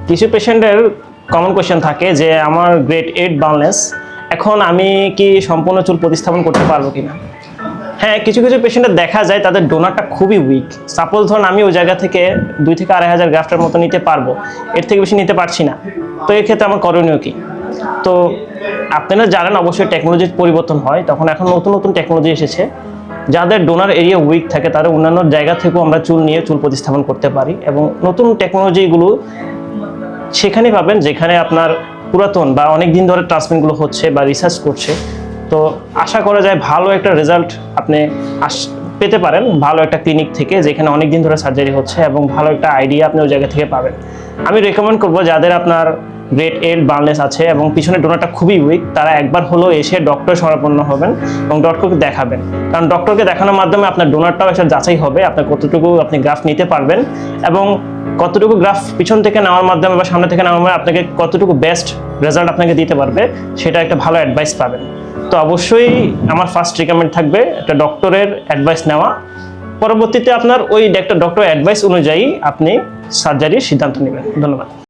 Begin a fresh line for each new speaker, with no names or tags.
কিছু পেশেন্টের common question থাকে যে আমার গ্রেড 8 বালনেস, এখন আমি কি সম্পূর্ণ চুল প্রতিস্থাপন করতে পারবো কিনা। হ্যাঁ, কিছু কিছু পেশেন্টের দেখা যায় তাদের ডোনারটা খুবই উইক। সাপোজ ধরুন আমি ওই জায়গা থেকে 2 থেকে 2,500 গ্রাফটের মতো নিতে পারবো, এর থেকে বেশি নিতে পারছি না। তো এই ক্ষেত্রে আমার করণীয় কি? তো আপনারা জানেন অবশ্যই টেকনোলজির পরিবর্তন হয়, তখন এখন নতুন নতুন টেকনোলজি এসেছে। যাদের ডোনার এরিয়া উইক থাকে তারা অন্যান্য জায়গা থেকেও আমরা চুল নিয়ে চুল প্রতিস্থাপন করতে পারি, এবং নতুন টেকনোলজিগুলো সেখানে পাবেন যেখানে আপনার পুরাতন বা অনেক দিন ধরে ট্রান্সপ্লান্টগুলো হচ্ছে বা রিসার্চ করছে। তো আশা করা যায় ভালো একটা রেজাল্ট আপনি পেতে পারেন ভালো একটা ক্লিনিক থেকে, যেখানে অনেক দিন ধরে সার্জারি হচ্ছে, এবং ভালো একটা আইডিয়া আপনি ওই জায়গা থেকে পাবেন। আমি রেকমেন্ড করবো যাদের আপনার গ্রেড 8 বার্নলেস আছে এবং পিছনে ডোনারটা খুবই উইক, তারা একবার হলেও এসে ডক্টর শরণাপন্ন হবেন এবং ডক্টরকে দেখাবেন। কারণ ডক্টরকে দেখানোর মাধ্যমে আপনার ডোনারটাও একটা যাচাই হবে, আপনার কতটুকু আপনি গ্রাফ নিতে পারবেন, এবং কতটুকু গ্রাফ পিছন থেকে নেওয়ার মাধ্যমে বা সামনে থেকে নেওয়ার মাধ্যমে আপনাকে কতটুকু বেস্ট রেজাল্ট আপনাকে দিতে পারবে, সেটা একটা ভালো অ্যাডভাইস পাবেন। তো অবশ্যই আমার ফার্স্ট রিকমেন্ড থাকবে একটা ডক্টরের অ্যাডভাইস নেওয়া। পরবর্তীতে আপনার ওই ডক্টর অ্যাডভাইস অনুযায়ী আপনি সার্জারির সিদ্ধান্ত নেবেন। ধন্যবাদ।